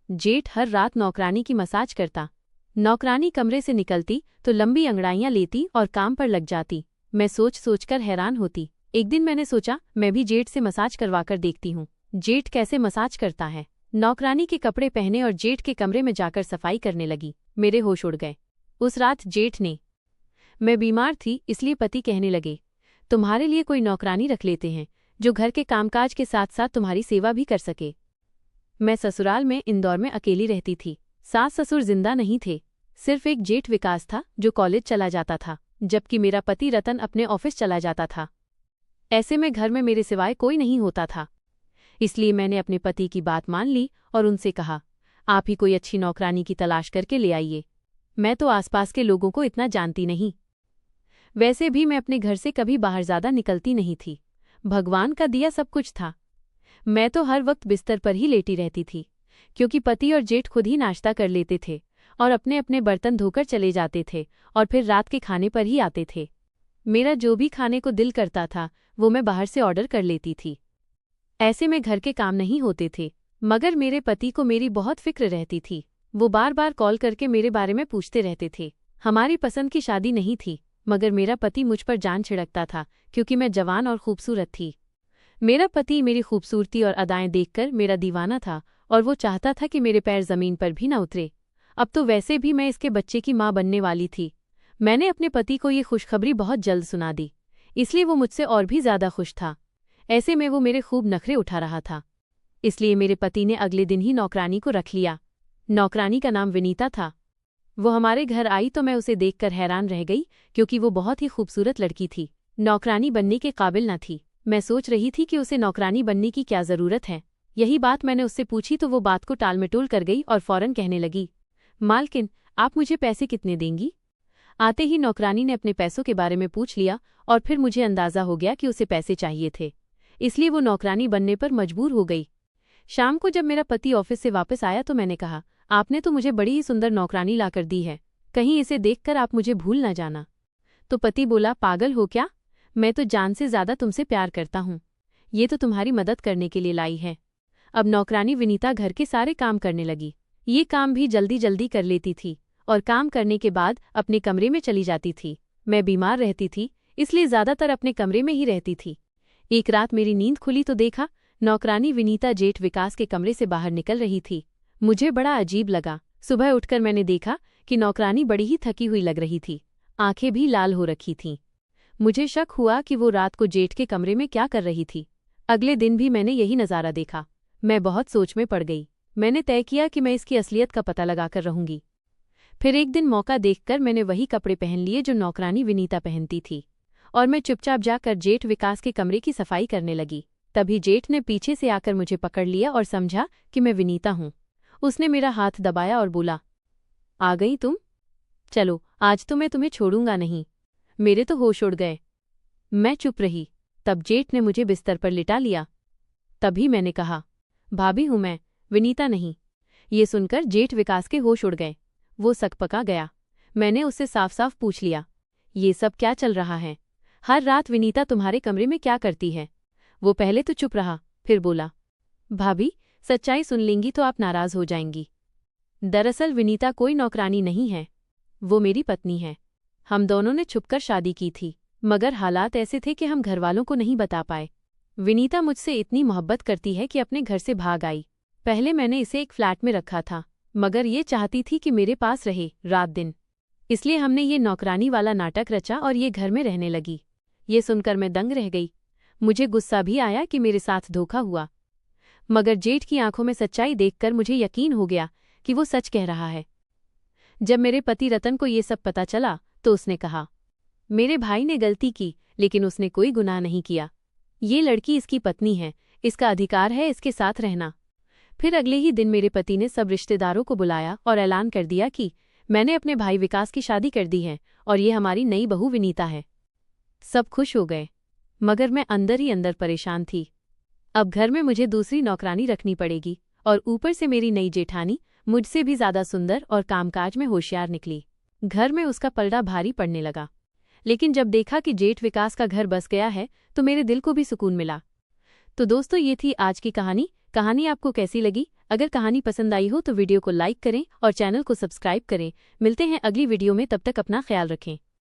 जेठ हर रात नौकरानी की मसाज करता। नौकरानी कमरे से निकलती तो लंबी अंगड़ाइयां लेती और काम पर लग जाती। मैं सोच सोचकर हैरान होती। एक दिन मैंने सोचा मैं भी जेठ से मसाज करवाकर देखती हूँ, जेठ कैसे मसाज करता है। नौकरानी के कपड़े पहने और जेठ के कमरे में जाकर सफाई करने लगी। मेरे होश उड़ गए। उस रात जेठ ने, मैं बीमार थी इसलिए पति कहने लगे, तुम्हारे लिए कोई नौकरानी रख लेते हैं जो घर के कामकाज के साथ साथ तुम्हारी सेवा भी कर सके। मैं ससुराल में इंदौर में अकेली रहती थी। सास ससुर जिंदा नहीं थे, सिर्फ एक जेठ विकास था जो कॉलेज चला जाता था, जबकि मेरा पति रतन अपने ऑफिस चला जाता था। ऐसे में घर में मेरे सिवाय कोई नहीं होता था। इसलिए मैंने अपने पति की बात मान ली और उनसे कहा, आप ही कोई अच्छी नौकरानी की तलाश करके ले आइए। मैं तो आसपास के लोगों को इतना जानती नहीं। वैसे भी मैं अपने घर से कभी बाहर ज्यादा निकलती नहीं थी। भगवान का दिया सब कुछ था। मैं तो हर वक्त बिस्तर पर ही लेटी रहती थी, क्योंकि पति और जेठ खुद ही नाश्ता कर लेते थे और अपने अपने बर्तन धोकर चले जाते थे और फिर रात के खाने पर ही आते थे। मेरा जो भी खाने को दिल करता था वो मैं बाहर से ऑर्डर कर लेती थी। ऐसे में घर के काम नहीं होते थे, मगर मेरे पति को मेरी बहुत फिक्र रहती थी। वो बार बार कॉल करके मेरे बारे में पूछते रहते थे। हमारी पसंद की शादी नहीं थी, मगर मेरा पति मुझ पर जान छिड़कता था क्योंकि मैं जवान और खूबसूरत थी। मेरा पति मेरी खूबसूरती और अदाएं देखकर मेरा दीवाना था और वो चाहता था कि मेरे पैर जमीन पर भी न उतरे। अब तो वैसे भी मैं इसके बच्चे की मां बनने वाली थी। मैंने अपने पति को ये खुशखबरी बहुत जल्द सुना दी, इसलिए वो मुझसे और भी ज्यादा खुश था। ऐसे में वो मेरे खूब नखरे उठा रहा था, इसलिए मेरे पति ने अगले दिन ही नौकरानी को रख लिया। नौकरानी का नाम विनीता था। वो हमारे घर आई तो मैं उसे देखकर हैरान रह गई, क्योंकि वो बहुत ही खूबसूरत लड़की थी। नौकरानी बनने के काबिल न थी। मैं सोच रही थी कि उसे नौकरानी बनने की क्या जरूरत है। यही बात मैंने उससे पूछी तो वो बात को टालमटोल कर गई और फौरन कहने लगी, मालकिन आप मुझे पैसे कितने देंगी। आते ही नौकरानी ने अपने पैसों के बारे में पूछ लिया और फिर मुझे अंदाजा हो गया कि उसे पैसे चाहिए थे, इसलिए वो नौकरानी बनने पर मजबूर हो गई। शाम को जब मेरा पति ऑफिस से वापस आया तो मैंने कहा, आपने तो मुझे बड़ी ही सुंदर नौकरानी लाकर दी है, कहीं इसे देखकर आप मुझे भूल न जाना। तो पति बोला, पागल हो क्या, मैं तो जान से ज्यादा तुमसे प्यार करता हूँ। ये तो तुम्हारी मदद करने के लिए लाई है। अब नौकरानी विनीता घर के सारे काम करने लगी। ये काम भी जल्दी जल्दी कर लेती थी और काम करने के बाद अपने कमरे में चली जाती थी। मैं बीमार रहती थी, इसलिए ज्यादातर अपने कमरे में ही रहती थी। एक रात मेरी नींद खुली तो देखा नौकरानी विनीता जेठ विकास के कमरे से बाहर निकल रही थी। मुझे बड़ा अजीब लगा। सुबह उठकर मैंने देखा कि नौकरानी बड़ी ही थकी हुई लग रही थी, आंखें भी लाल हो रखी थीं। मुझे शक हुआ कि वो रात को जेठ के कमरे में क्या कर रही थी। अगले दिन भी मैंने यही नज़ारा देखा। मैं बहुत सोच में पड़ गई। मैंने तय किया कि मैं इसकी असलियत का पता लगाकर रहूंगी। फिर एक दिन मौका देखकर मैंने वही कपड़े पहन लिए जो नौकरानी विनीता पहनती थी, और मैं चुपचाप जाकर जेठ विकास के कमरे की सफाई करने लगी। तभी जेठ ने पीछे से आकर मुझे पकड़ लिया और समझा कि मैं विनीता हूँ। उसने मेरा हाथ दबाया और बोला, आ गई तुम, चलो आज तो मैं तुम्हें छोड़ूंगा नहीं। मेरे तो होश उड़ गए। मैं चुप रही। तब जेठ ने मुझे बिस्तर पर लिटा लिया। तभी मैंने कहा, भाभी हूं मैं, विनीता नहीं। ये सुनकर जेठ विकास के होश उड़ गए। वो सकपका गया। मैंने उससे साफ साफ पूछ लिया, ये सब क्या चल रहा है? हर रात विनीता तुम्हारे कमरे में क्या करती है? वो पहले तो चुप रहा, फिर बोला, भाभी सच्चाई सुन लेंगी तो आप नाराज हो जाएंगी। दरअसल विनीता कोई नौकरानी नहीं है, वो मेरी पत्नी है। हम दोनों ने छुपकर शादी की थी, मगर हालात ऐसे थे कि हम घरवालों को नहीं बता पाए। विनीता मुझसे इतनी मोहब्बत करती है कि अपने घर से भाग आई। पहले मैंने इसे एक फ्लैट में रखा था, मगर ये चाहती थी कि मेरे पास रहे रात दिन, इसलिए हमने ये नौकरानी वाला नाटक रचा और ये घर में रहने लगी। ये सुनकर मैं दंग रह गई। मुझे गुस्सा भी आया कि मेरे साथ धोखा हुआ, मगर जेठ की आंखों में सच्चाई देखकर मुझे यकीन हो गया कि वो सच कह रहा है। जब मेरे पति रतन को ये सब पता चला तो उसने कहा, मेरे भाई ने गलती की, लेकिन उसने कोई गुनाह नहीं किया। ये लड़की इसकी पत्नी है, इसका अधिकार है इसके साथ रहना। फिर अगले ही दिन मेरे पति ने सब रिश्तेदारों को बुलाया और ऐलान कर दिया कि मैंने अपने भाई विकास की शादी कर दी है और ये हमारी नई बहू विनीता है। सब खुश हो गए, मगर मैं अंदर ही अंदर परेशान थी। अब घर में मुझे दूसरी नौकरानी रखनी पड़ेगी और ऊपर से मेरी नई जेठानी मुझसे भी ज्यादा सुंदर और कामकाज में होशियार निकली। घर में उसका पलड़ा भारी पड़ने लगा। लेकिन जब देखा कि जेठ विकास का घर बस गया है तो मेरे दिल को भी सुकून मिला। तो दोस्तों, ये थी आज की कहानी कहानी आपको कैसी लगी? अगर कहानी पसंद आई हो तो वीडियो को लाइक करें और चैनल को सब्सक्राइब करें। मिलते हैं अगली वीडियो में, तब तक अपना ख्याल रखें।